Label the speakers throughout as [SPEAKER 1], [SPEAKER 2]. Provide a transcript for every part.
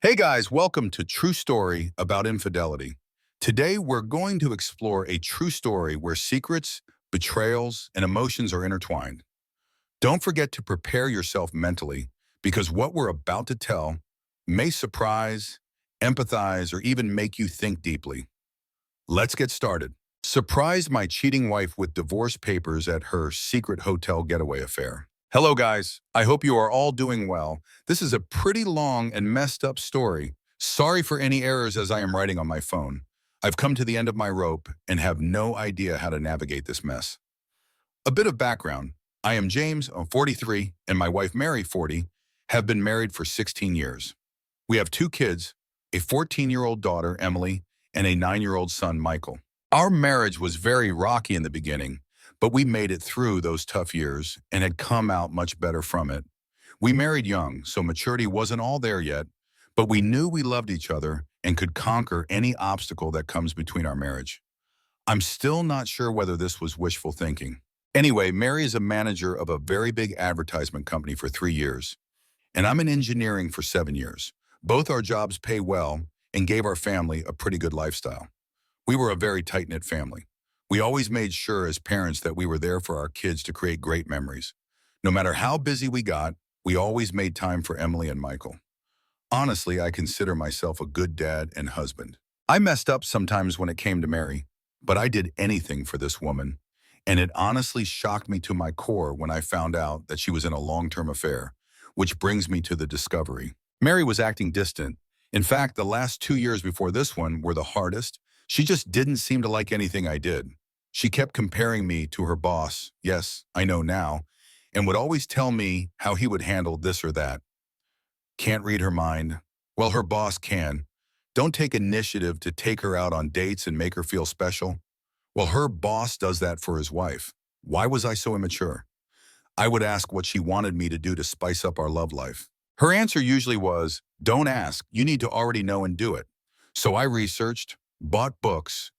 [SPEAKER 1] Hey guys, welcome to True Story About Infidelity. Today we're going to explore a true story where secrets, betrayals, and emotions are intertwined. Don't forget to prepare yourself mentally because what we're about to tell may surprise, empathize, or even make you think deeply. Let's get started. Surprised my cheating wife with divorce papers at her secret hotel getaway affair. Hello guys, I hope you are all doing well. This is a pretty long and messed up story. Sorry for any errors as I am writing on my phone. I've come to the end of my rope and have no idea how to navigate this mess. A bit of background. I am James, I'm 43, and my wife Mary, 40, have been married for 16 years. We have two kids, a 14-year-old daughter, Emily, and a 9-year-old son, Michael. Our marriage was very rocky in the beginning, but we made it through those tough years and had come out much better from it. We married young, so maturity wasn't all there yet, but we knew we loved each other and could conquer any obstacle that comes between our marriage. I'm still not sure whether this was wishful thinking. Anyway, Mary is a manager of a very big advertisement company for 3 years, and I'm in engineering for 7 years. Both our jobs pay well and gave our family a pretty good lifestyle. We were a very tight-knit family. We always made sure as parents that we were there for our kids to create great memories. No matter how busy we got, we always made time for Emily and Michael. Honestly, I consider myself a good dad and husband. I messed up sometimes when it came to Mary, but I did anything for this woman, and it honestly shocked me to my core when I found out that she was in a long-term affair, which brings me to the discovery. Mary was acting distant. In fact, the last 2 years before this one were the hardest. She just didn't seem to like anything I did. She kept comparing me to her boss, yes, I know now, and would always tell me how he would handle this or that. Can't read her mind. Well, her boss can. Don't take initiative to take her out on dates and make her feel special. Well, her boss does that for his wife. Why was I so immature? I would ask what she wanted me to do to spice up our love life. Her answer usually was, don't ask, you need to already know and do it. So I researched, bought books,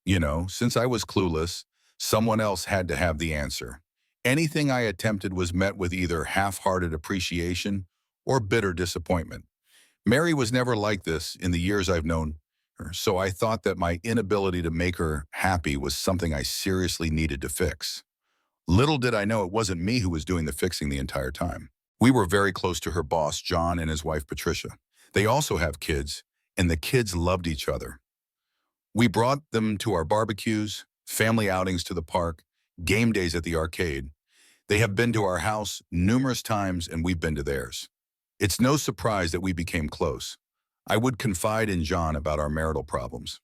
[SPEAKER 1] since I was clueless, someone else had to have the answer. Anything I attempted was met with either half-hearted appreciation or bitter disappointment. Mary was never like this in the years I've known her, so I thought that my inability to make her happy was something I seriously needed to fix. Little did I know it wasn't me who was doing the fixing the entire time. We were very close to her boss, John, and his wife, Patricia. They also have kids, and the kids loved each other. We brought them to our barbecues, family outings to the park, game days at the arcade. They have been to our house numerous times, and we've been to theirs. It's no surprise that we became close. I would confide in John about our marital problems.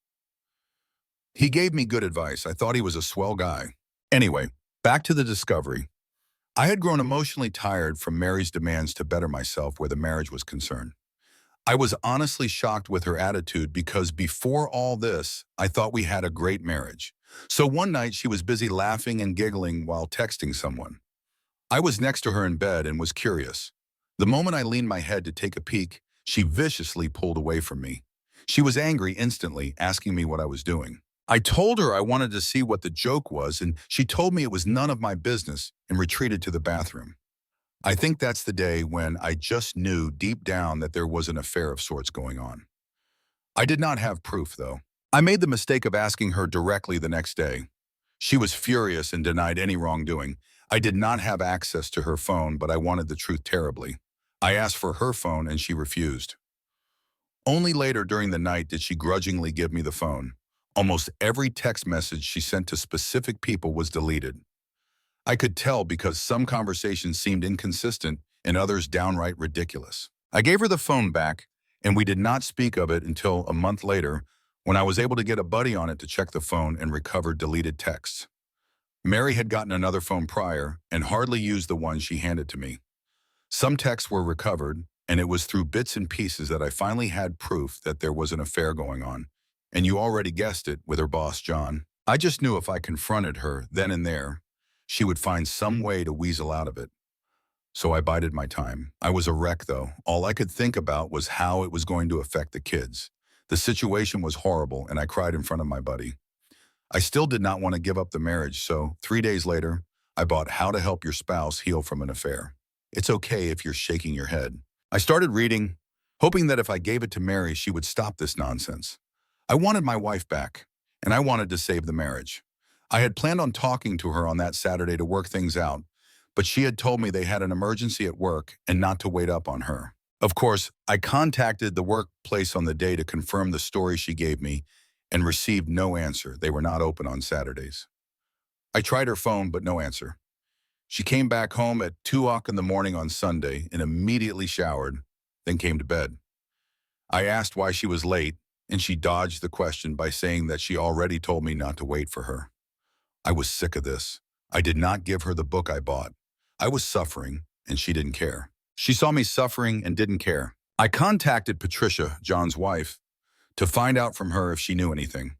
[SPEAKER 1] He gave me good advice. I thought he was a swell guy. Anyway, back to the discovery. I had grown emotionally tired from Mary's demands to better myself where the marriage was concerned. I was honestly shocked with her attitude because before all this, I thought we had a great marriage. So one night she was busy laughing and giggling while texting someone. I was next to her in bed and was curious. The moment I leaned my head to take a peek, she viciously pulled away from me. She was angry instantly, asking me what I was doing. I told her I wanted to see what the joke was, and she told me it was none of my business and retreated to the bathroom. I think that's the day when I just knew deep down that there was an affair of sorts going on. I did not have proof, though. I made the mistake of asking her directly the next day. She was furious and denied any wrongdoing. I did not have access to her phone, but I wanted the truth terribly. I asked for her phone and she refused. Only later during the night did she grudgingly give me the phone. Almost every text message she sent to specific people was deleted. I could tell because some conversations seemed inconsistent and others downright ridiculous. I gave her the phone back, and we did not speak of it until a month later when I was able to get a buddy on it to check the phone and recover deleted texts. Mary had gotten another phone prior and hardly used the one she handed to me. Some texts were recovered, and it was through bits and pieces that I finally had proof that there was an affair going on. And you already guessed it, with her boss, John. I just knew if I confronted her then and there, she would find some way to weasel out of it. So I bided my time. I was a wreck, though. All I could think about was how it was going to affect the kids. The situation was horrible, and I cried in front of my buddy. I still did not want to give up the marriage, so 3 days later, I bought How to Help Your Spouse Heal from an Affair. It's okay if you're shaking your head. I started reading, hoping that if I gave it to Mary, she would stop this nonsense. I wanted my wife back, and I wanted to save the marriage. I had planned on talking to her on that Saturday to work things out, but she had told me they had an emergency at work and not to wait up on her. Of course, I contacted the workplace on the day to confirm the story she gave me and received no answer. They were not open on Saturdays. I tried her phone, but no answer. She came back home at 2 o'clock in the morning on Sunday and immediately showered, then came to bed. I asked why she was late, and she dodged the question by saying that she already told me not to wait for her. I was sick of this. I did not give her the book I bought. I was suffering, and she didn't care. She saw me suffering and didn't care. I contacted Patricia, John's wife, to find out from her if she knew anything.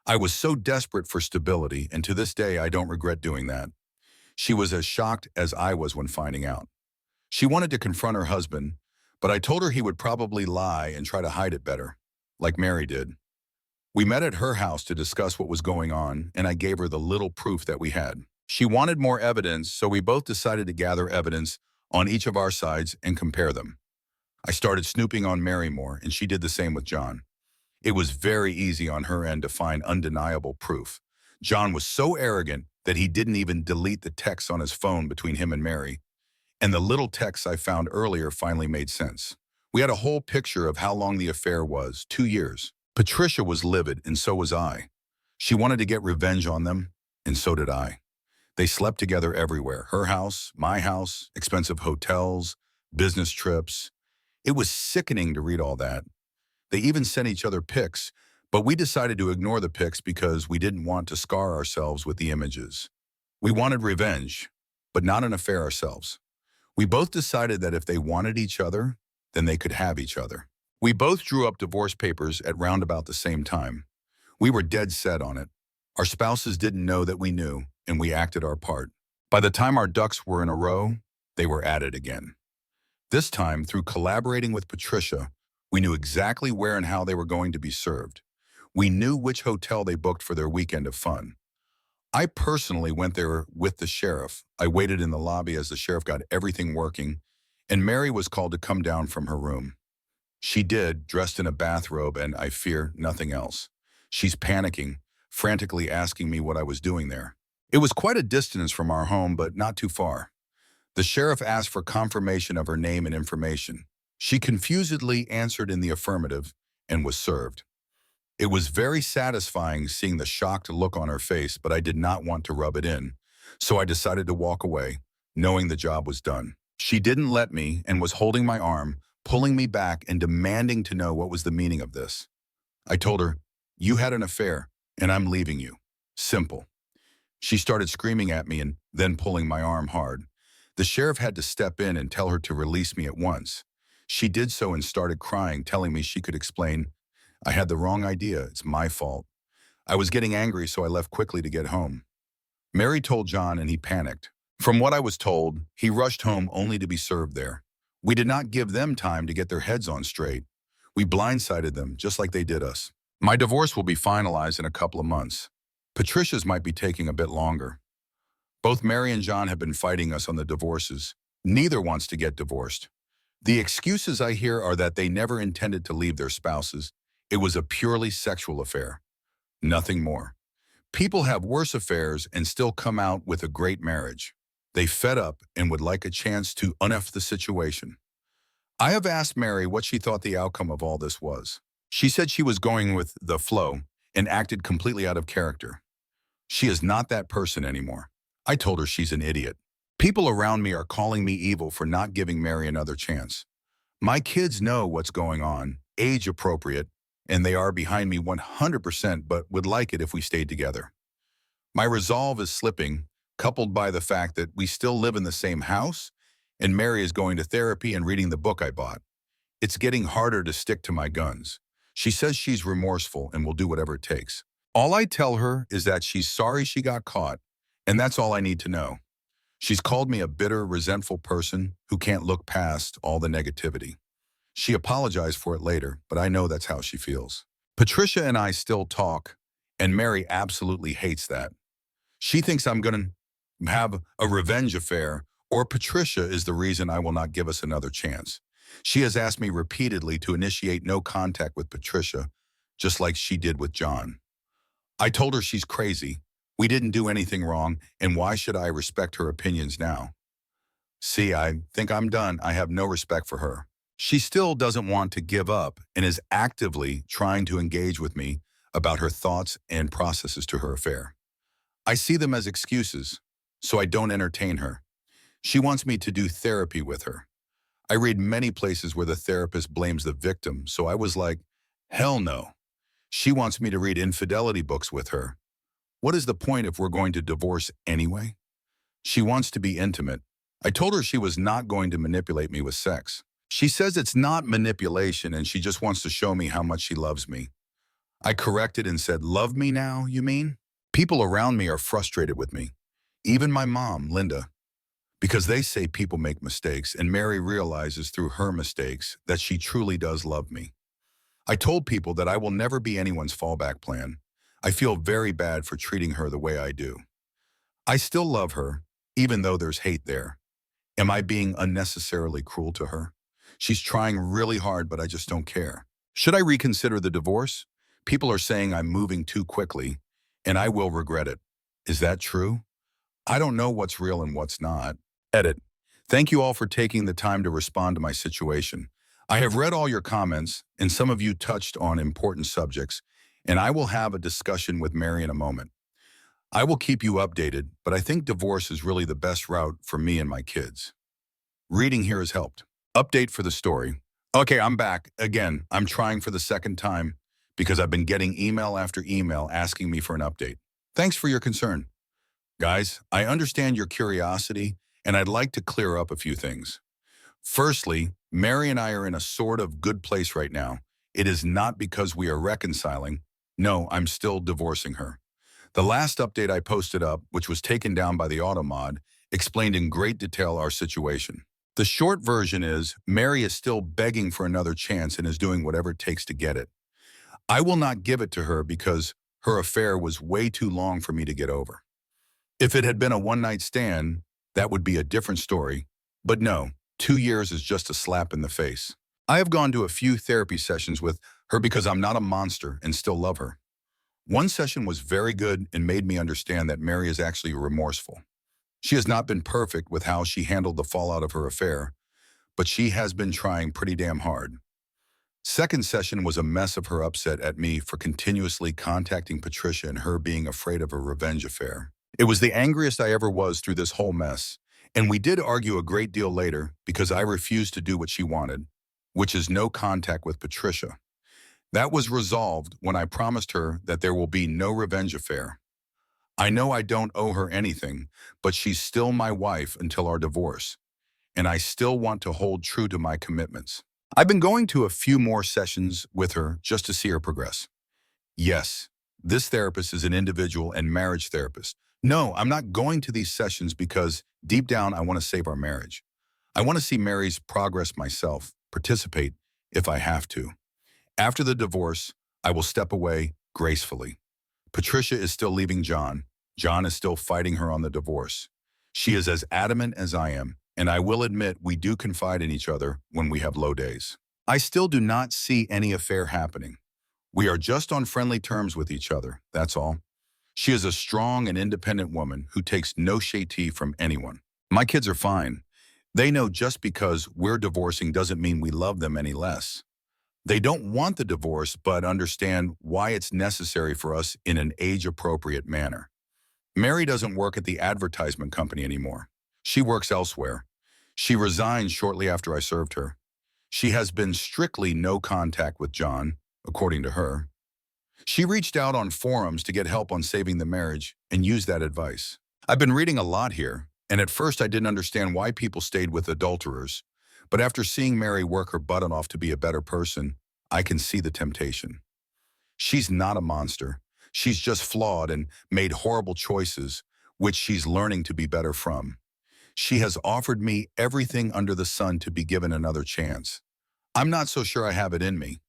[SPEAKER 1] I was so desperate for stability, and to this day I don't regret doing that. She was as shocked as I was when finding out. She wanted to confront her husband, but I told her he would probably lie and try to hide it better, like Mary did. We met at her house to discuss what was going on, and I gave her the little proof that we had. She wanted more evidence, so we both decided to gather evidence on each of our sides and compare them. I started snooping on Mary more, and she did the same with John. It was very easy on her end to find undeniable proof. John was so arrogant that he didn't even delete the texts on his phone between him and Mary, and the little texts I found earlier finally made sense. We had a whole picture of how long the affair was, 2 years. Patricia was livid, and so was I. She wanted to get revenge on them, and so did I. They slept together everywhere, her house, my house, expensive hotels, business trips. It was sickening to read all that. They even sent each other pics, but we decided to ignore the pics because we didn't want to scar ourselves with the images. We wanted revenge, but not an affair ourselves. We both decided that if they wanted each other, then they could have each other. We both drew up divorce papers at round about the same time. We were dead set on it. Our spouses didn't know that we knew, and we acted our part. By the time our ducks were in a row, they were at it again. This time, through collaborating with Patricia, we knew exactly where and how they were going to be served. We knew which hotel they booked for their weekend of fun. I personally went there with the sheriff. I waited in the lobby as the sheriff got everything working, and Mary was called to come down from her room. She did, dressed in a bathrobe, and I fear nothing else. She's panicking, frantically asking me what I was doing there. It was quite a distance from our home, but not too far. The sheriff asked for confirmation of her name and information. She confusedly answered in the affirmative and was served. It was very satisfying seeing the shocked look on her face, but I did not want to rub it in, so I decided to walk away, knowing the job was done. She didn't let me and was holding my arm, pulling me back and demanding to know what was the meaning of this. I told her, "You had an affair, and I'm leaving you. Simple." She started screaming at me and then pulling my arm hard. The sheriff had to step in and tell her to release me at once. She did so and started crying, telling me she could explain. I had the wrong idea. It's my fault. I was getting angry, so I left quickly to get home. Mary told John, and he panicked. From what I was told, he rushed home only to be served there. We did not give them time to get their heads on straight. We blindsided them, just like they did us. My divorce will be finalized in a couple of months. Patricia's might be taking a bit longer. Both Mary and John have been fighting us on the divorces. Neither wants to get divorced. The excuses I hear are that they never intended to leave their spouses. It was a purely sexual affair. Nothing more. People have worse affairs and still come out with a great marriage. They fed up and would like a chance to uneff the situation. I have asked Mary what she thought the outcome of all this was. She said she was going with the flow and acted completely out of character. She is not that person anymore. I told her she's an idiot. People around me are calling me evil for not giving Mary another chance. My kids know what's going on, age appropriate, and they are behind me 100%, but would like it if we stayed together. My resolve is slipping, coupled by the fact that we still live in the same house, and Mary is going to therapy and reading the book I bought. It's getting harder to stick to my guns. She says she's remorseful and will do whatever it takes. All I tell her is that she's sorry she got caught, and that's all I need to know. She's called me a bitter, resentful person who can't look past all the negativity. She apologized for it later, but I know that's how she feels. Patricia and I still talk, and Mary absolutely hates that. She thinks I'm going to have a revenge affair, or Patricia is the reason I will not give us another chance. She has asked me repeatedly to initiate no contact with Patricia, just like she did with John. I told her she's crazy. We didn't do anything wrong, and why should I respect her opinions now? See, I think I'm done. I have no respect for her. She still doesn't want to give up and is actively trying to engage with me about her thoughts and processes to her affair. I see them as excuses, so I don't entertain her. She wants me to do therapy with her. I read many places where the therapist blames the victim, so I was like, hell no. She wants me to read infidelity books with her. What is the point if we're going to divorce anyway? She wants to be intimate. I told her she was not going to manipulate me with sex. She says it's not manipulation and she just wants to show me how much she loves me. I corrected and said, love me now, you mean? People around me are frustrated with me. Even my mom, Linda, because they say people make mistakes and Mary realizes through her mistakes that she truly does love me. I told people that I will never be anyone's fallback plan. I feel very bad for treating her the way I do. I still love her, even though there's hate there. Am I being unnecessarily cruel to her? She's trying really hard, but I just don't care. Should I reconsider the divorce? People are saying I'm moving too quickly, and I will regret it. Is that true? I don't know what's real and what's not. Edit. Thank you all for taking the time to respond to my situation. I have read all your comments, and some of you touched on important subjects, and I will have a discussion with Mary in a moment. I will keep you updated, but I think divorce is really the best route for me and my kids. Reading here has helped. Update for the story. Okay, I'm back. Again, I'm trying for the second time because I've been getting email after email asking me for an update. Thanks for your concern. Guys, I understand your curiosity, and I'd like to clear up a few things. Firstly, Mary and I are in a sort of good place right now. It is not because we are reconciling. No, I'm still divorcing her. The last update I posted up, which was taken down by the automod, explained in great detail our situation. The short version is, Mary is still begging for another chance and is doing whatever it takes to get it. I will not give it to her because her affair was way too long for me to get over. If it had been a one-night stand, that would be a different story. But no, 2 years is just a slap in the face. I have gone to a few therapy sessions with her because I'm not a monster and still love her. One session was very good and made me understand that Mary is actually remorseful. She has not been perfect with how she handled the fallout of her affair, but she has been trying pretty damn hard. Second session was a mess of her upset at me for continuously contacting Patricia and her being afraid of a revenge affair. It was the angriest I ever was through this whole mess, and we did argue a great deal later because I refused to do what she wanted, which is no contact with Patricia. That was resolved when I promised her that there will be no revenge affair. I know I don't owe her anything, but she's still my wife until our divorce, and I still want to hold true to my commitments. I've been going to a few more sessions with her just to see her progress. Yes, this therapist is an individual and marriage therapist. No, I'm not going to these sessions because deep down I want to save our marriage. I want to see Mary's progress myself, participate if I have to. After the divorce, I will step away gracefully. Patricia is still leaving John. John is still fighting her on the divorce. She is as adamant as I am, and I will admit we do confide in each other when we have low days. I still do not see any affair happening. We are just on friendly terms with each other, that's all. She is a strong and independent woman who takes no shade from anyone. My kids are fine. They know just because we're divorcing doesn't mean we love them any less. They don't want the divorce, but understand why it's necessary for us in an age-appropriate manner. Mary doesn't work at the advertisement company anymore. She works elsewhere. She resigned shortly after I served her. She has been strictly no contact with John, according to her. She reached out on forums to get help on saving the marriage and used that advice. I've been reading a lot here, and at first I didn't understand why people stayed with adulterers. But after seeing Mary work her butt off to be a better person, I can see the temptation. She's not a monster. She's just flawed and made horrible choices, which she's learning to be better from. She has offered me everything under the sun to be given another chance. I'm not so sure I have it in me.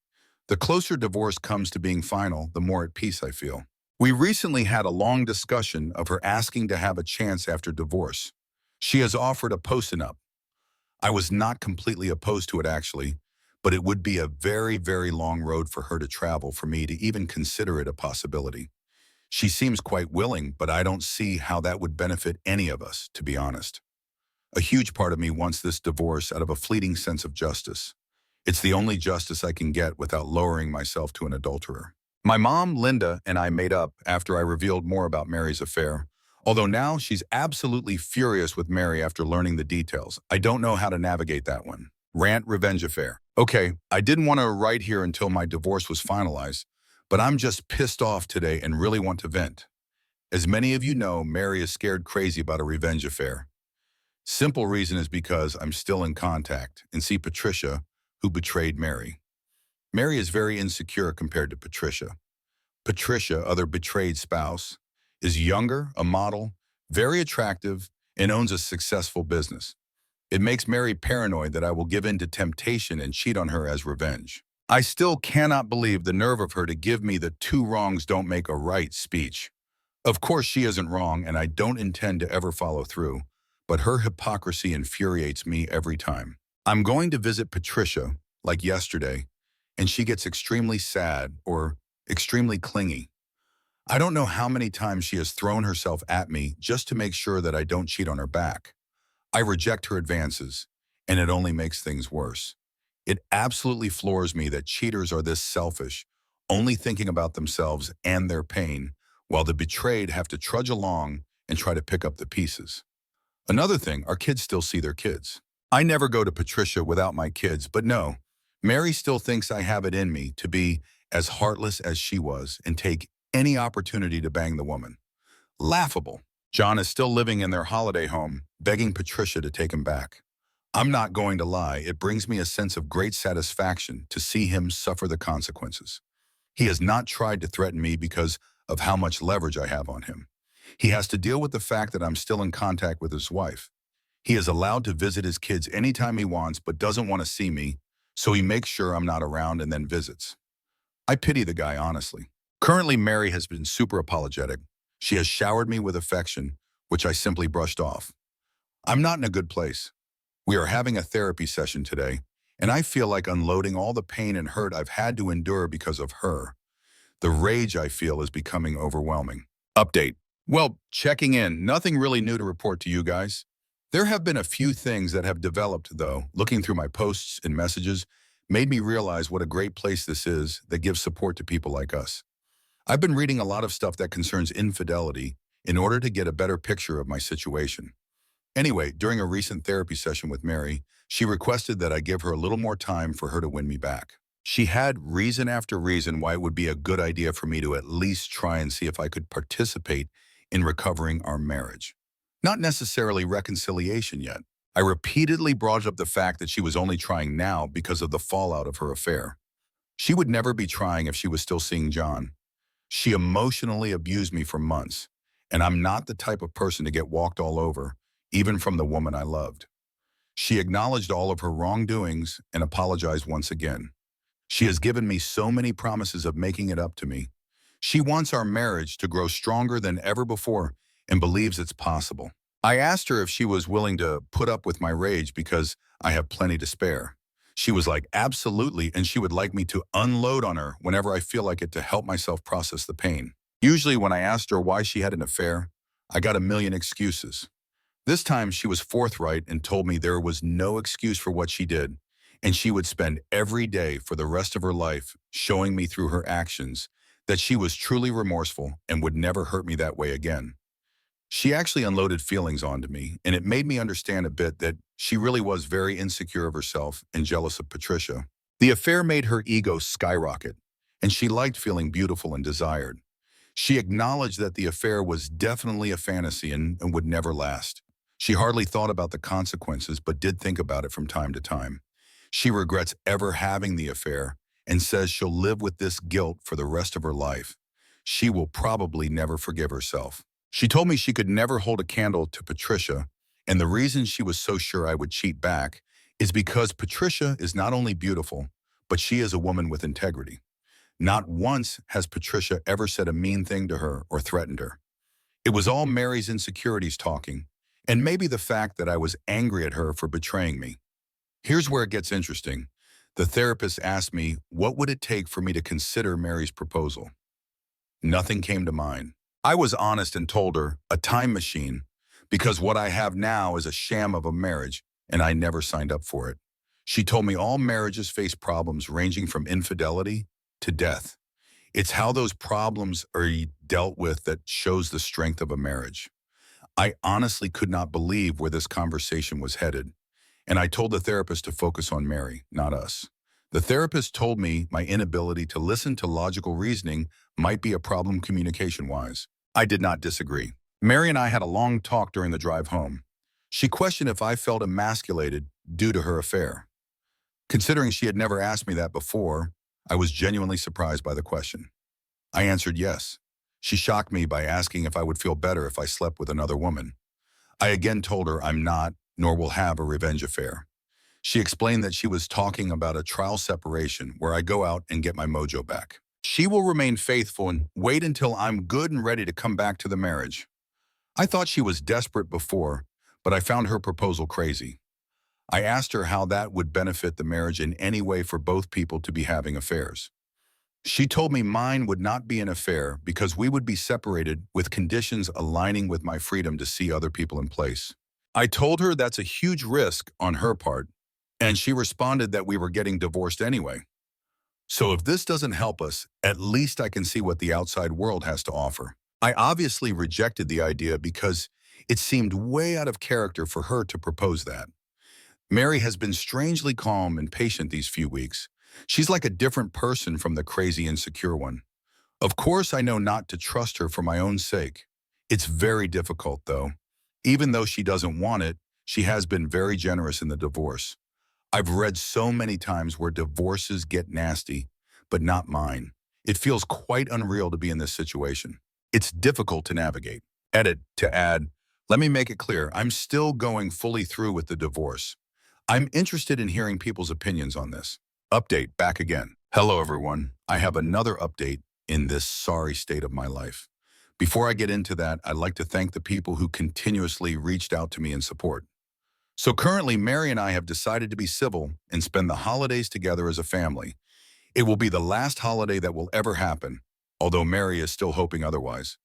[SPEAKER 1] The closer divorce comes to being final, the more at peace I feel. We recently had a long discussion of her asking to have a chance after divorce. She has offered a post-up. I was not completely opposed to it actually, but it would be a very, very long road for her to travel for me to even consider it a possibility. She seems quite willing, but I don't see how that would benefit any of us, to be honest. A huge part of me wants this divorce out of a fleeting sense of justice. It's the only justice I can get without lowering myself to an adulterer. My mom, Linda, and I made up after I revealed more about Mary's affair. Although now she's absolutely furious with Mary after learning the details. I don't know how to navigate that one. Rant revenge affair. Okay, I didn't want to write here until my divorce was finalized, but I'm just pissed off today and really want to vent. As many of you know, Mary is scared crazy about a revenge affair. Simple reason is because I'm still in contact and see Patricia, who betrayed Mary. Mary is very insecure compared to Patricia. Patricia, other betrayed spouse, is younger, a model, very attractive, and owns a successful business. It makes Mary paranoid that I will give in to temptation and cheat on her as revenge. I still cannot believe the nerve of her to give me the two wrongs don't make a right speech. Of course she isn't wrong, and I don't intend to ever follow through, but her hypocrisy infuriates me every time. I'm going to visit Patricia, like yesterday, and she gets extremely sad or extremely clingy. I don't know how many times she has thrown herself at me just to make sure that I don't cheat on her back. I reject her advances, and it only makes things worse. It absolutely floors me that cheaters are this selfish, only thinking about themselves and their pain, while the betrayed have to trudge along and try to pick up the pieces. Another thing, our kids still see their kids. I never go to Patricia without my kids, but no, Mary still thinks I have it in me to be as heartless as she was and take any opportunity to bang the woman. Laughable. John is still living in their holiday home, begging Patricia to take him back. I'm not going to lie, it brings me a sense of great satisfaction to see him suffer the consequences. He has not tried to threaten me because of how much leverage I have on him. He has to deal with the fact that I'm still in contact with his wife. He is allowed to visit his kids anytime he wants but doesn't want to see me, so he makes sure I'm not around and then visits. I pity the guy, honestly. Currently, Mary has been super apologetic. She has showered me with affection, which I simply brushed off. I'm not in a good place. We are having a therapy session today, and I feel like unloading all the pain and hurt I've had to endure because of her. The rage I feel is becoming overwhelming. Update. Well, checking in. Nothing really new to report to you guys. There have been a few things that have developed, though. Looking through my posts and messages made me realize what a great place this is that gives support to people like us. I've been reading a lot of stuff that concerns infidelity in order to get a better picture of my situation. Anyway, during a recent therapy session with Mary, she requested that I give her a little more time for her to win me back. She had reason after reason why it would be a good idea for me to at least try and see if I could participate in recovering our marriage. Not necessarily reconciliation yet. I repeatedly brought up the fact that she was only trying now because of the fallout of her affair. She would never be trying if she was still seeing John. She emotionally abused me for months, and I'm not the type of person to get walked all over, even from the woman I loved. She acknowledged all of her wrongdoings and apologized once again. She has given me so many promises of making it up to me. She wants our marriage to grow stronger than ever before and believes it's possible. I asked her if she was willing to put up with my rage because I have plenty to spare. She was like, absolutely, and she would like me to unload on her whenever I feel like it to help myself process the pain. Usually when I asked her why she had an affair, I got a million excuses. This time she was forthright and told me there was no excuse for what she did, and she would spend every day for the rest of her life showing me through her actions that she was truly remorseful and would never hurt me that way again. She actually unloaded feelings onto me, and it made me understand a bit that she really was very insecure of herself and jealous of Patricia. The affair made her ego skyrocket, and she liked feeling beautiful and desired. She acknowledged that the affair was definitely a fantasy and would never last. She hardly thought about the consequences, but did think about it from time to time. She regrets ever having the affair and says she'll live with this guilt for the rest of her life. She will probably never forgive herself. She told me she could never hold a candle to Patricia, and the reason she was so sure I would cheat back is because Patricia is not only beautiful, but she is a woman with integrity. Not once has Patricia ever said a mean thing to her or threatened her. It was all Mary's insecurities talking, and maybe the fact that I was angry at her for betraying me. Here's where it gets interesting. The therapist asked me, what would it take for me to consider Mary's proposal? Nothing came to mind. I was honest and told her, a time machine, because what I have now is a sham of a marriage, and I never signed up for it. She told me all marriages face problems ranging from infidelity to death. It's how those problems are dealt with that shows the strength of a marriage. I honestly could not believe where this conversation was headed, and I told the therapist to focus on Mary, not us. The therapist told me my inability to listen to logical reasoning might be a problem communication-wise. I did not disagree. Mary and I had a long talk during the drive home. She questioned if I felt emasculated due to her affair. Considering she had never asked me that before, I was genuinely surprised by the question. I answered yes. She shocked me by asking if I would feel better if I slept with another woman. I again told her I'm not, nor will have a revenge affair. She explained that she was talking about a trial separation where I go out and get my mojo back. She will remain faithful and wait until I'm good and ready to come back to the marriage. I thought she was desperate before, but I found her proposal crazy. I asked her how that would benefit the marriage in any way for both people to be having affairs. She told me mine would not be an affair because we would be separated with conditions aligning with my freedom to see other people in place. I told her that's a huge risk on her part, and she responded that we were getting divorced anyway. So if this doesn't help us, at least I can see what the outside world has to offer. I obviously rejected the idea because it seemed way out of character for her to propose that. Mary has been strangely calm and patient these few weeks. She's like a different person from the crazy insecure one. Of course, I know not to trust her for my own sake. It's very difficult, though. Even though she doesn't want it, she has been very generous in the divorce. I've read so many times where divorces get nasty, but not mine. It feels quite unreal to be in this situation. It's difficult to navigate. Edit to add, let me make it clear, I'm still going fully through with the divorce. I'm interested in hearing people's opinions on this. Update back again. Hello, everyone. I have another update in this sorry state of my life. Before I get into that, I'd like to thank the people who continuously reached out to me in support. So currently, Mary and I have decided to be civil and spend the holidays together as a family. It will be the last holiday that will ever happen, although Mary is still hoping otherwise.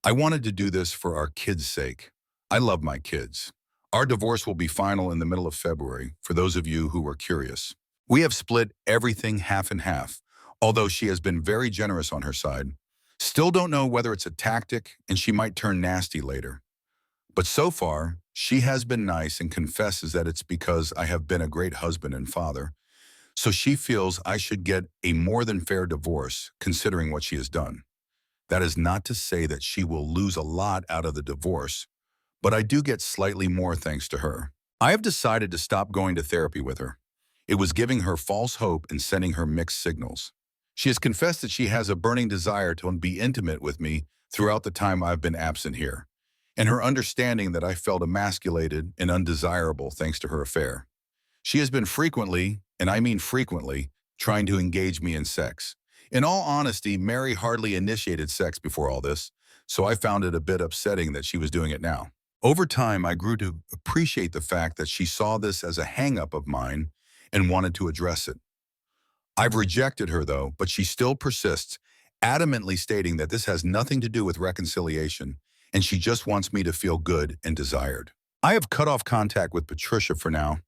[SPEAKER 1] I wanted to do this for our kids' sake. I love my kids. Our divorce will be final in the middle of February, for those of you who were curious. We have split everything half and half, although she has been very generous on her side. Still don't know whether it's a tactic and she might turn nasty later. But so far, she has been nice and confesses that it's because I have been a great husband and father. So she feels I should get a more than fair divorce, considering what she has done. That is not to say that she will lose a lot out of the divorce, but I do get slightly more thanks to her. I have decided to stop going to therapy with her. It was giving her false hope and sending her mixed signals. She has confessed that she has a burning desire to be intimate with me throughout the time I've been absent here, and her understanding that I felt emasculated and undesirable thanks to her affair. She has been frequently, and I mean frequently, trying to engage me in sex. In all honesty, Mary hardly initiated sex before all this, so I found it a bit upsetting that she was doing it now. Over time, I grew to appreciate the fact that she saw this as a hang-up of mine and wanted to address it. I've rejected her, though, but she still persists, adamantly stating that this has nothing to do with reconciliation, and she just wants me to feel good and desired. I have cut off contact with Patricia for now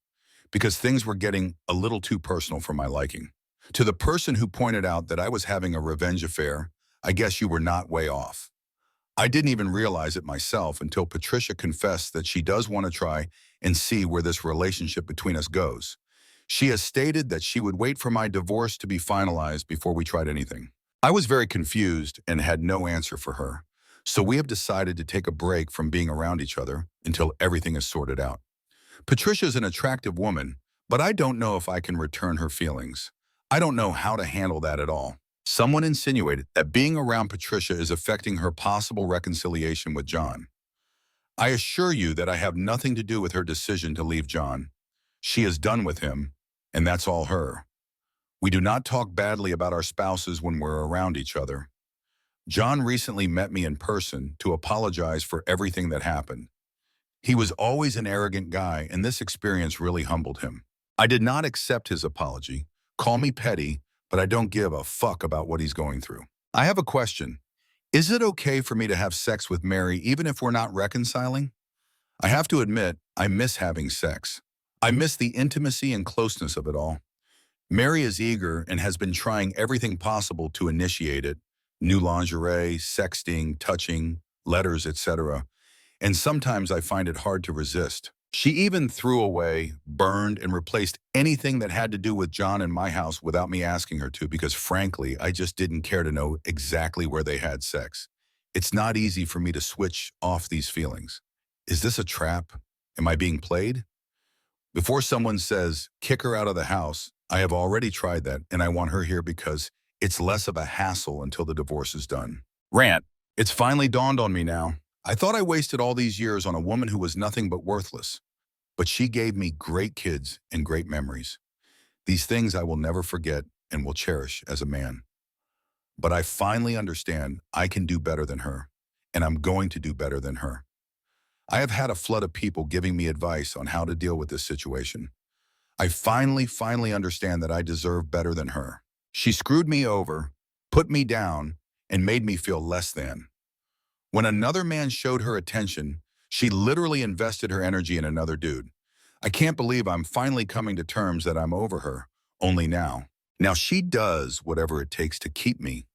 [SPEAKER 1] because things were getting a little too personal for my liking. To the person who pointed out that I was having a revenge affair, I guess you were not way off. I didn't even realize it myself until Patricia confessed that she does want to try and see where this relationship between us goes. She has stated that she would wait for my divorce to be finalized before we tried anything. I was very confused and had no answer for her, so we have decided to take a break from being around each other until everything is sorted out. Patricia is an attractive woman, but I don't know if I can return her feelings. I don't know how to handle that at all. Someone insinuated that being around Patricia is affecting her possible reconciliation with John. I assure you that I have nothing to do with her decision to leave John. She is done with him, and that's all her. We do not talk badly about our spouses when we're around each other. John recently met me in person to apologize for everything that happened. He was always an arrogant guy, and this experience really humbled him. I did not accept his apology. Call me petty, but I don't give a fuck about what he's going through. I have a question. Is it okay for me to have sex with Mary even if we're not reconciling? I have to admit, I miss having sex. I miss the intimacy and closeness of it all. Mary is eager and has been trying everything possible to initiate it. New lingerie, sexting, touching, letters, etc. And sometimes I find it hard to resist. She even threw away, burned, and replaced anything that had to do with John in my house without me asking her to because frankly, I just didn't care to know exactly where they had sex. It's not easy for me to switch off these feelings. Is this a trap? Am I being played? Before someone says, kick her out of the house, I have already tried that and I want her here because it's less of a hassle until the divorce is done. Rant. It's finally dawned on me now. I thought I wasted all these years on a woman who was nothing but worthless, but she gave me great kids and great memories. These things I will never forget and will cherish as a man. But I finally understand I can do better than her, and I'm going to do better than her. I have had a flood of people giving me advice on how to deal with this situation. I finally understand that I deserve better than her. She screwed me over, put me down, and made me feel less than. When another man showed her attention, she literally invested her energy in another dude. I can't believe I'm finally coming to terms that I'm over her, only now. Now she does whatever it takes to keep me.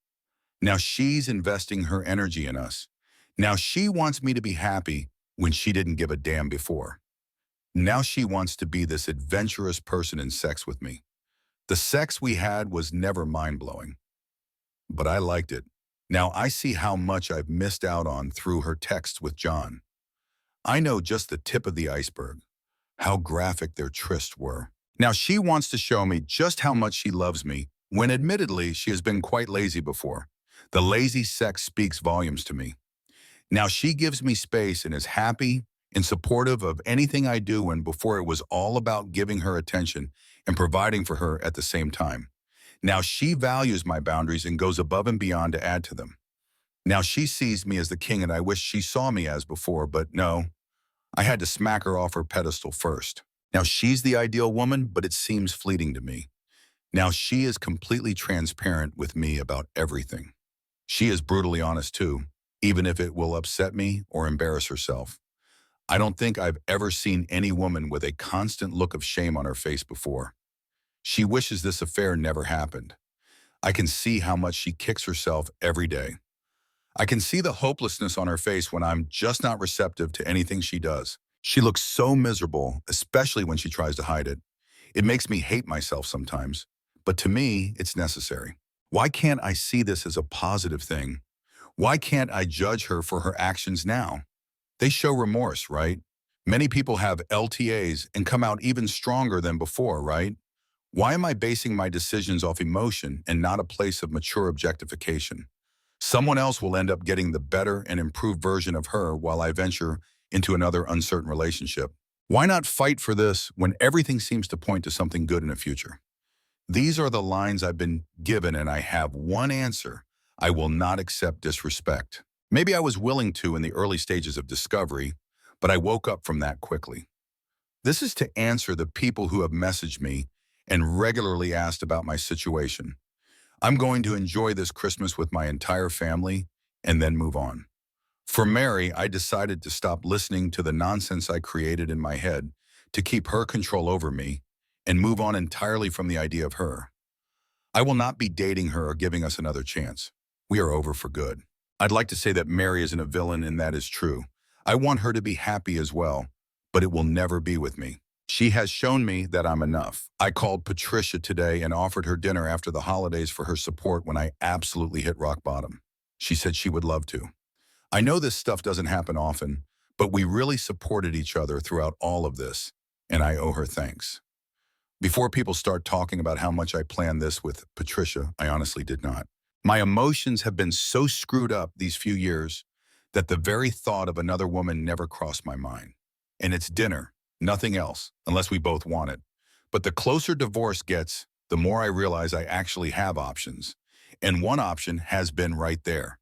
[SPEAKER 1] Now she's investing her energy in us. Now she wants me to be happy when she didn't give a damn before. Now she wants to be this adventurous person in sex with me. The sex we had was never mind-blowing, but I liked it. Now I see how much I've missed out on through her texts with John. I know just the tip of the iceberg, how graphic their trysts were. Now she wants to show me just how much she loves me, when admittedly she has been quite lazy before. The lazy sex speaks volumes to me. Now she gives me space and is happy and supportive of anything I do when before it was all about giving her attention and providing for her at the same time. Now she values my boundaries and goes above and beyond to add to them. Now she sees me as the king and I wish she saw me as before, but no, I had to smack her off her pedestal first. Now she's the ideal woman, but it seems fleeting to me. Now she is completely transparent with me about everything. She is brutally honest too, even if it will upset me or embarrass herself. I don't think I've ever seen any woman with a constant look of shame on her face before. She wishes this affair never happened. I can see how much she kicks herself every day. I can see the hopelessness on her face when I'm just not receptive to anything she does. She looks so miserable, especially when she tries to hide it. It makes me hate myself sometimes, but to me, it's necessary. Why can't I see this as a positive thing? Why can't I judge her for her actions now? They show remorse, right? Many people have LTAs and come out even stronger than before, right? Why am I basing my decisions off emotion and not a place of mature objectification? Someone else will end up getting the better and improved version of her while I venture into another uncertain relationship. Why not fight for this when everything seems to point to something good in the future? These are the lines I've been given and I have one answer. I will not accept disrespect. Maybe I was willing to in the early stages of discovery, but I woke up from that quickly. This is to answer the people who have messaged me and regularly asked about my situation. I'm going to enjoy this Christmas with my entire family and then move on. For Mary, I decided to stop listening to the nonsense I created in my head to keep her control over me and move on entirely from the idea of her. I will not be dating her or giving us another chance. We are over for good. I'd like to say that Mary isn't a villain, and that is true. I want her to be happy as well, but it will never be with me. She has shown me that I'm enough. I called Patricia today and offered her dinner after the holidays for her support when I absolutely hit rock bottom. She said she would love to. I know this stuff doesn't happen often, but we really supported each other throughout all of this, and I owe her thanks. Before people start talking about how much I planned this with Patricia, I honestly did not. My emotions have been so screwed up these few years that the very thought of another woman never crossed my mind. And it's dinner, nothing else, unless we both want it. But the closer divorce gets, the more I realize I actually have options. And one option has been right there.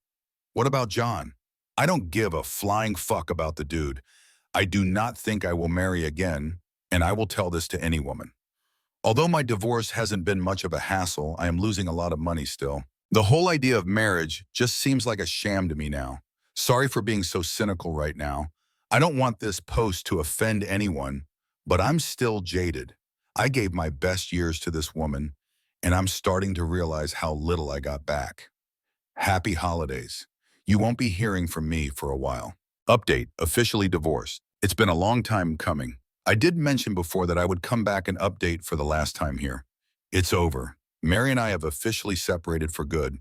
[SPEAKER 1] What about John? I don't give a flying fuck about the dude. I do not think I will marry again, and I will tell this to any woman. Although my divorce hasn't been much of a hassle, I am losing a lot of money still. The whole idea of marriage just seems like a sham to me now. Sorry for being so cynical right now. I don't want this post to offend anyone, but I'm still jaded. I gave my best years to this woman, and I'm starting to realize how little I got back. Happy holidays. You won't be hearing from me for a while. Update, officially divorced. It's been a long time coming. I did mention before that I would come back and update for the last time here. It's over. Mary and I have officially separated for good.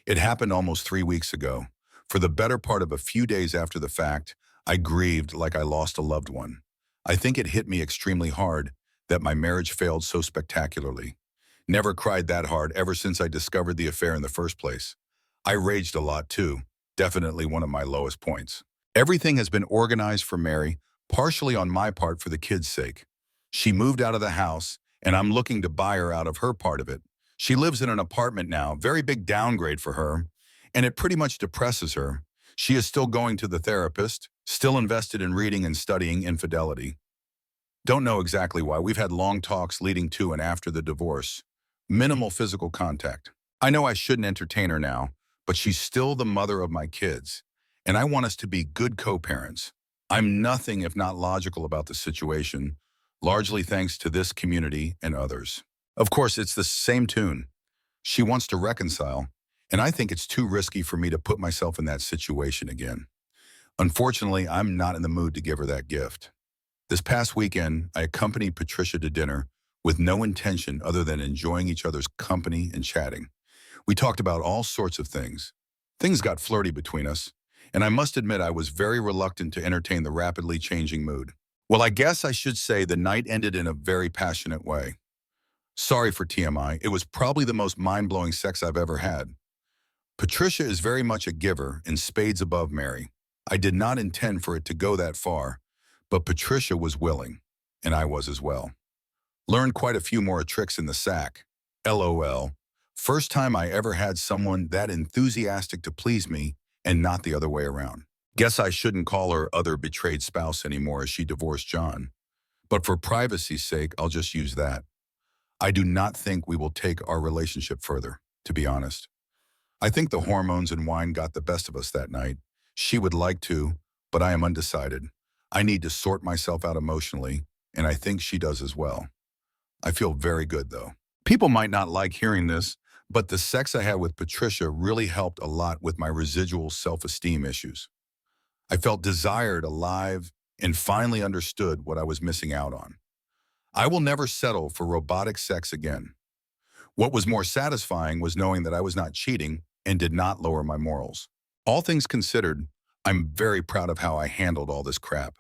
[SPEAKER 1] It happened almost 3 weeks ago. For the better part of a few days after the fact, I grieved like I lost a loved one. I think it hit me extremely hard that my marriage failed so spectacularly. Never cried that hard ever since I discovered the affair in the first place. I raged a lot too, definitely one of my lowest points. Everything has been organized for Mary, partially on my part for the kids' sake. She moved out of the house, and I'm looking to buy her out of her part of it. She lives in an apartment now, very big downgrade for her, and it pretty much depresses her. She is still going to the therapist, still invested in reading and studying infidelity. Don't know exactly why. We've had long talks leading to and after the divorce. Minimal physical contact. I know I shouldn't entertain her now, but she's still the mother of my kids, and I want us to be good co-parents. I'm nothing if not logical about the situation, largely thanks to this community and others. Of course, it's the same tune. She wants to reconcile, and I think it's too risky for me to put myself in that situation again. Unfortunately, I'm not in the mood to give her that gift. This past weekend, I accompanied Patricia to dinner with no intention other than enjoying each other's company and chatting. We talked about all sorts of things. Things got flirty between us, and I must admit I was very reluctant to entertain the rapidly changing mood. Well, I guess I should say the night ended in a very passionate way. Sorry for TMI, it was probably the most mind-blowing sex I've ever had. Patricia is very much a giver and spades above Mary. I did not intend for it to go that far, but Patricia was willing, and I was as well. Learned quite a few more tricks in the sack. LOL. First time I ever had someone that enthusiastic to please me and not the other way around. Guess I shouldn't call her other betrayed spouse anymore as she divorced John. But for privacy's sake, I'll just use that. I do not think we will take our relationship further, to be honest. I think the hormones and wine got the best of us that night. She would like to, but I am undecided. I need to sort myself out emotionally, and I think she does as well. I feel very good, though. People might not like hearing this, but the sex I had with Patricia really helped a lot with my residual self-esteem issues. I felt desired, alive, and finally understood what I was missing out on. I will never settle for robotic sex again. What was more satisfying was knowing that I was not cheating and did not lower my morals. All things considered, I'm very proud of how I handled all this crap.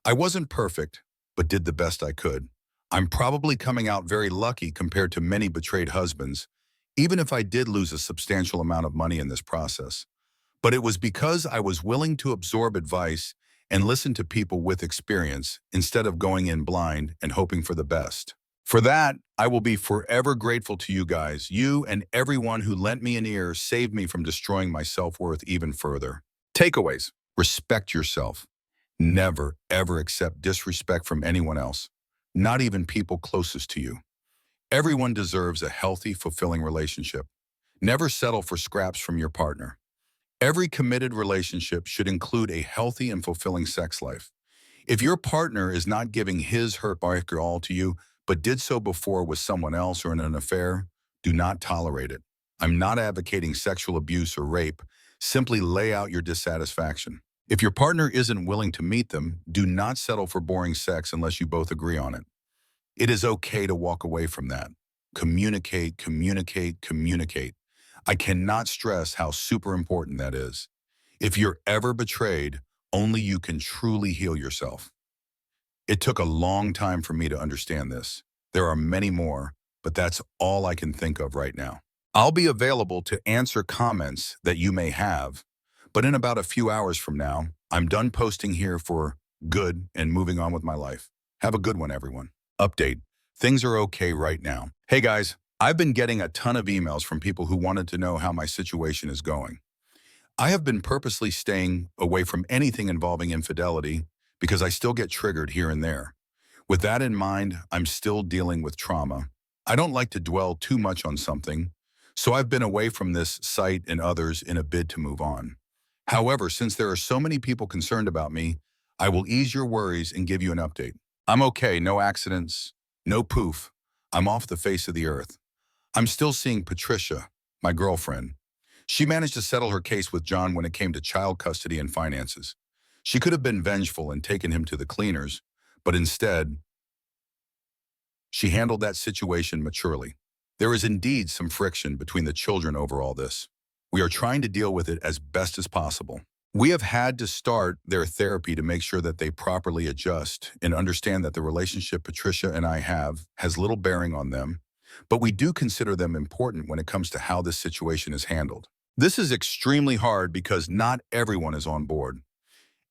[SPEAKER 1] I wasn't perfect, but did the best I could. I'm probably coming out very lucky compared to many betrayed husbands, even if I did lose a substantial amount of money in this process. But it was because I was willing to absorb advice and listen to people with experience instead of going in blind and hoping for the best. For that, I will be forever grateful to you guys. You and everyone who lent me an ear saved me from destroying my self-worth even further. Takeaways. Respect yourself. Never, ever accept disrespect from anyone else, not even people closest to you. Everyone deserves a healthy, fulfilling relationship. Never settle for scraps from your partner. Every committed relationship should include a healthy and fulfilling sex life. If your partner is not giving his, her, or all to you, but did so before with someone else or in an affair, do not tolerate it. I'm not advocating sexual abuse or rape. Simply lay out your dissatisfaction. If your partner isn't willing to meet them, do not settle for boring sex unless you both agree on it. It is okay to walk away from that. Communicate, communicate, communicate. I cannot stress how super important that is. If you're ever betrayed, only you can truly heal yourself. It took a long time for me to understand this. There are many more, but that's all I can think of right now. I'll be available to answer comments that you may have, but in about a few hours from now, I'm done posting here for good and moving on with my life. Have a good one, everyone. Update. Things are okay right now. Hey guys, I've been getting a ton of emails from people who wanted to know how my situation is going. I have been purposely staying away from anything involving infidelity because I still get triggered here and there. With that in mind, I'm still dealing with trauma, I don't like to dwell too much on something, so I've been away from this site and others in a bid to move on. However, since there are so many people concerned about me, I will ease your worries and give you an update. I'm okay, no accidents, no poof. I'm off the face of the earth. I'm still seeing Patricia, my girlfriend. She managed to settle her case with John when it came to child custody and finances. She could have been vengeful and taken him to the cleaners, but instead, she handled that situation maturely. There is indeed some friction between the children over all this. We are trying to deal with it as best as possible. We have had to start their therapy to make sure that they properly adjust and understand that the relationship Patricia and I have has little bearing on them, but we do consider them important when it comes to how this situation is handled. This is extremely hard because not everyone is on board.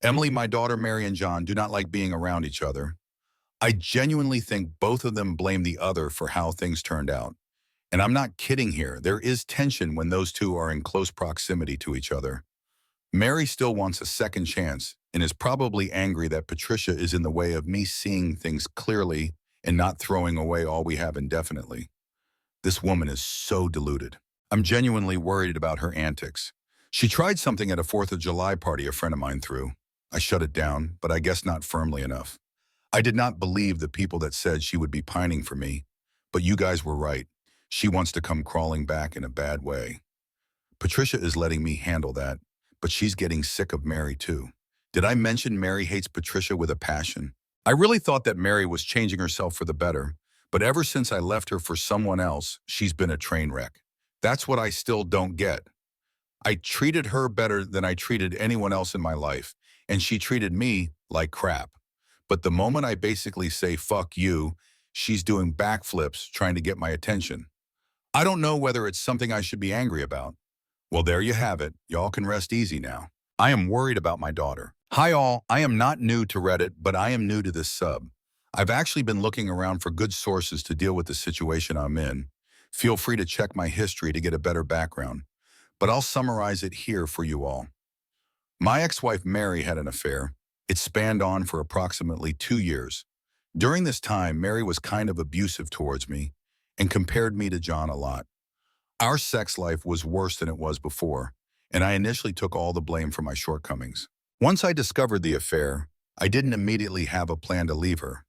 [SPEAKER 1] Emily, my daughter, Mary, and John do not like being around each other. I genuinely think both of them blame the other for how things turned out. And I'm not kidding here. There is tension when those two are in close proximity to each other. Mary still wants a second chance and is probably angry that Patricia is in the way of me seeing things clearly and not throwing away all we have indefinitely. This woman is so deluded. I'm genuinely worried about her antics. She tried something at a 4th of July party a friend of mine threw. I shut it down, but I guess not firmly enough. I did not believe the people that said she would be pining for me, but you guys were right. She wants to come crawling back in a bad way. Patricia is letting me handle that, but she's getting sick of Mary too. Did I mention Mary hates Patricia with a passion? I really thought that Mary was changing herself for the better, but ever since I left her for someone else, she's been a train wreck. That's what I still don't get. I treated her better than I treated anyone else in my life, and she treated me like crap. But the moment I basically say, fuck you, she's doing backflips trying to get my attention. I don't know whether it's something I should be angry about. Well, there you have it. Y'all can rest easy now. I am worried about my daughter. Hi all, I am not new to Reddit, but I am new to this sub. I've actually been looking around for good sources to deal with the situation I'm in. Feel free to check my history to get a better background, but I'll summarize it here for you all. My ex-wife Mary had an affair. It spanned on for approximately 2 years. During this time, Mary was kind of abusive towards me and compared me to John a lot. Our sex life was worse than it was before, and I initially took all the blame for my shortcomings. Once I discovered the affair, I didn't immediately have a plan to leave her,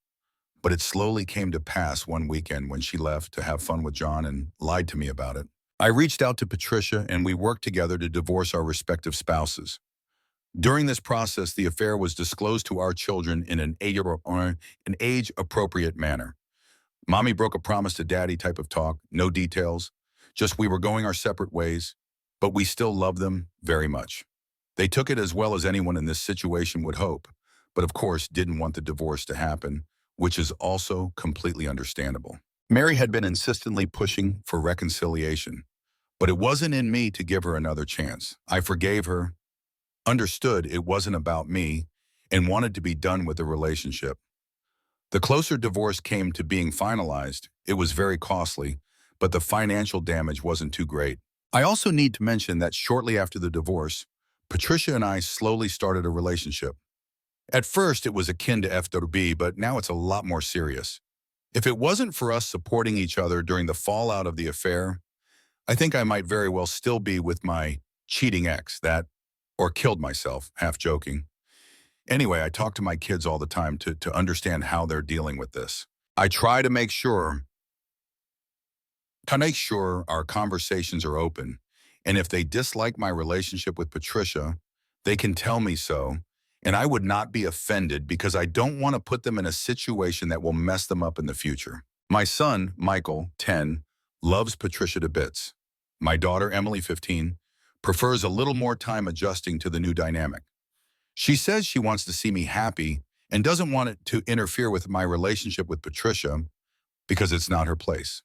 [SPEAKER 1] but it slowly came to pass one weekend when she left to have fun with John and lied to me about it. I reached out to Patricia and we worked together to divorce our respective spouses. During this process, the affair was disclosed to our children in an age-appropriate manner. Mommy broke a promise to daddy type of talk, no details, just we were going our separate ways, but we still love them very much. They took it as well as anyone in this situation would hope, but of course didn't want the divorce to happen, which is also completely understandable. Mary had been insistently pushing for reconciliation, but it wasn't in me to give her another chance. I forgave her, understood it wasn't about me, and wanted to be done with the relationship. The closer divorce came to being finalized, it was very costly, but the financial damage wasn't too great. I also need to mention that shortly after the divorce, Patricia and I slowly started a relationship. At first, it was akin to FWB, but now it's a lot more serious. If it wasn't for us supporting each other during the fallout of the affair, I think I might very well still be with my cheating ex or killed myself, half joking. Anyway, I talk to my kids all the time to understand how they're dealing with this. I try to make sure our conversations are open, and if they dislike my relationship with Patricia, they can tell me so, and I would not be offended because I don't want to put them in a situation that will mess them up in the future. My son, Michael, 10, loves Patricia to bits. My daughter, Emily, 15, prefers a little more time adjusting to the new dynamic. She says she wants to see me happy and doesn't want it to interfere with my relationship with Patricia because it's not her place.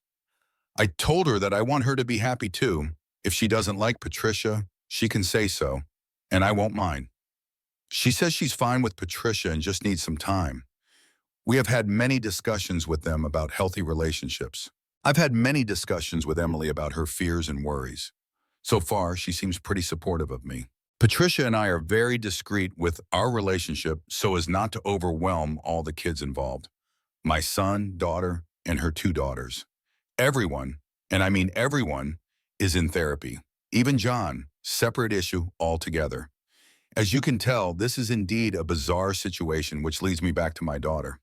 [SPEAKER 1] I told her that I want her to be happy too. If she doesn't like Patricia, she can say so, and I won't mind. She says she's fine with Patricia and just needs some time. We have had many discussions with them about healthy relationships. I've had many discussions with Emily about her fears and worries. So far, she seems pretty supportive of me. Patricia and I are very discreet with our relationship so as not to overwhelm all the kids involved. My son, daughter, and her 2 daughters. Everyone, and I mean everyone, is in therapy. Even John, separate issue altogether. As you can tell, this is indeed a bizarre situation, which leads me back to my daughter.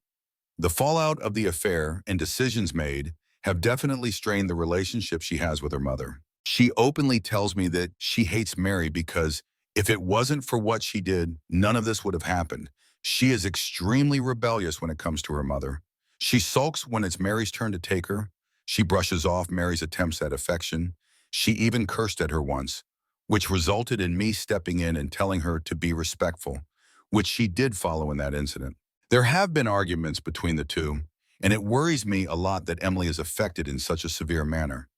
[SPEAKER 1] The fallout of the affair and decisions made have definitely strained the relationship she has with her mother. She openly tells me that she hates Mary because if it wasn't for what she did, none of this would have happened. She is extremely rebellious when it comes to her mother. She sulks when it's Mary's turn to take her. She brushes off Mary's attempts at affection. She even cursed at her once, which resulted in me stepping in and telling her to be respectful, which she did follow in that incident. There have been arguments between the two, and it worries me a lot that Emily is affected in such a severe manner.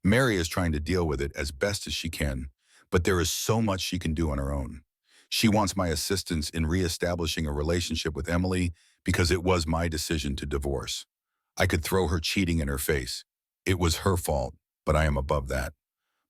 [SPEAKER 1] Mary is trying to deal with it as best as she can, but there is so much she can do on her own. She wants my assistance in reestablishing a relationship with Emily because it was my decision to divorce. I could throw her cheating in her face. It was her fault, but I am above that.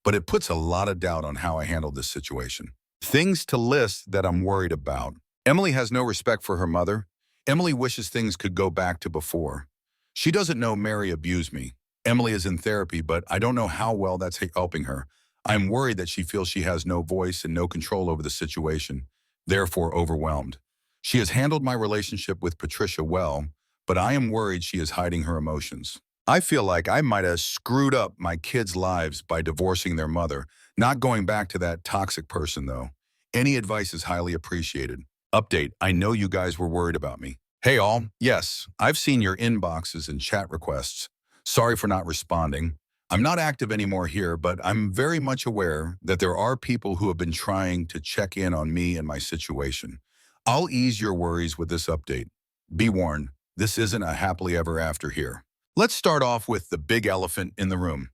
[SPEAKER 1] But it puts a lot of doubt on how I handled this situation. Things to list that I'm worried about. Emily has no respect for her mother. Emily wishes things could go back to before. She doesn't know Mary abused me. Emily is in therapy, but I don't know how well that's helping her. I'm worried that she feels she has no voice and no control over the situation, therefore overwhelmed. She has handled my relationship with Patricia well, but I am worried she is hiding her emotions. I feel like I might have screwed up my kids' lives by divorcing their mother, not going back to that toxic person though. Any advice is highly appreciated. Update, I know you guys were worried about me. Hey all, yes, I've seen your inboxes and chat requests. Sorry for not responding. I'm not active anymore here, but I'm very much aware that there are people who have been trying to check in on me and my situation. I'll ease your worries with this update. Be warned, this isn't a happily ever after here. Let's start off with the big elephant in the room.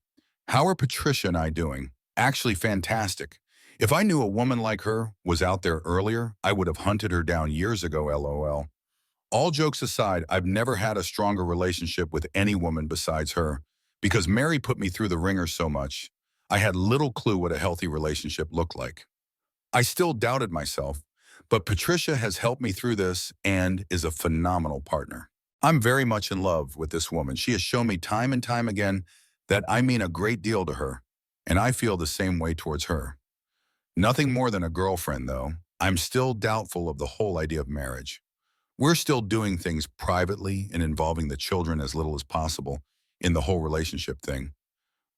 [SPEAKER 1] How are Patricia and I doing? Actually fantastic. If I knew a woman like her was out there earlier, I would have hunted her down years ago, LOL. All jokes aside, I've never had a stronger relationship with any woman besides her. Because Mary put me through the ringer so much, I had little clue what a healthy relationship looked like. I still doubted myself, but Patricia has helped me through this and is a phenomenal partner. I'm very much in love with this woman. She has shown me time and time again that I mean a great deal to her, and I feel the same way towards her. Nothing more than a girlfriend, though. I'm still doubtful of the whole idea of marriage. We're still doing things privately and involving the children as little as possible in the whole relationship thing.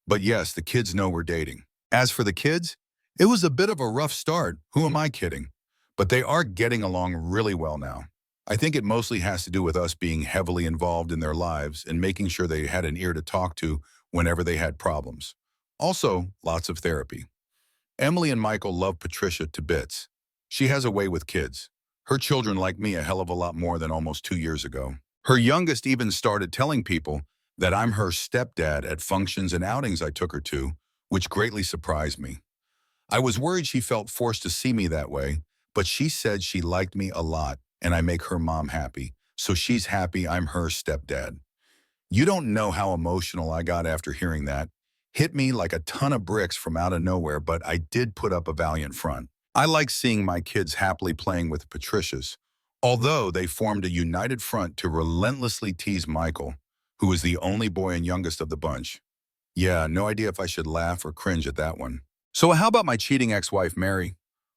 [SPEAKER 1] But yes, the kids know we're dating. As for the kids, it was a bit of a rough start. Who am I kidding? But they are getting along really well now. I think it mostly has to do with us being heavily involved in their lives and making sure they had an ear to talk to whenever they had problems. Also, lots of therapy. Emily and Michael love Patricia to bits. She has a way with kids. Her children like me a hell of a lot more than almost 2 years ago. Her youngest even started telling people that I'm her stepdad at functions and outings I took her to, which greatly surprised me. I was worried she felt forced to see me that way, but she said she liked me a lot and I make her mom happy, so she's happy I'm her stepdad. You don't know how emotional I got after hearing that. Hit me like a ton of bricks from out of nowhere, but I did put up a valiant front. I like seeing my kids happily playing with Patricia's, although they formed a united front to relentlessly tease Michael, who is the only boy and youngest of the bunch. Yeah, no idea if I should laugh or cringe at that one. So how about my cheating ex-wife, Mary?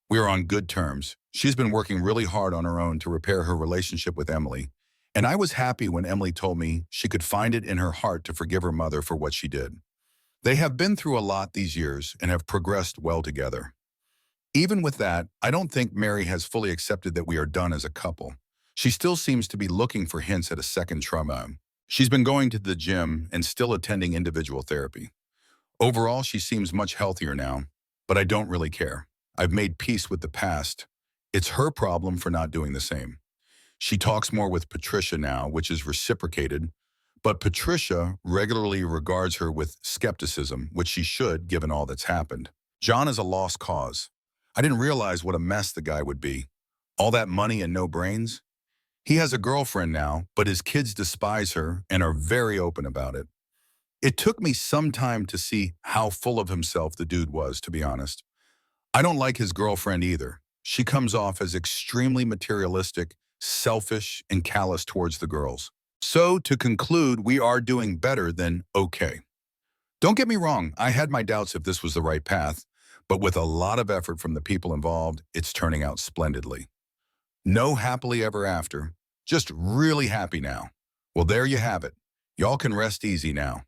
[SPEAKER 1] We are on good terms. She's been working really hard on her own to repair her relationship with Emily, and I was happy when Emily told me she could find it in her heart to forgive her mother for what she did. They have been through a lot these years and have progressed well together. Even with that, I don't think Mary has fully accepted that we are done as a couple. She still seems to be looking for hints at a second trauma. She's been going to the gym and still attending individual therapy. Overall, she seems much healthier now, but I don't really care. I've made peace with the past. It's her problem for not doing the same. She talks more with Patricia now, which is reciprocated, but Patricia regularly regards her with skepticism, which she should, given all that's happened. John is a lost cause. I didn't realize what a mess the guy would be. All that money and no brains? He has a girlfriend now, but his kids despise her and are very open about it. It took me some time to see how full of himself the dude was, to be honest. I don't like his girlfriend either. She comes off as extremely materialistic, selfish, and callous towards the girls. So, to conclude, we are doing better than okay. Don't get me wrong, I had my doubts if this was the right path, but with a lot of effort from the people involved, it's turning out splendidly. No happily ever after, just really happy now. Well, there you have it. Y'all can rest easy now.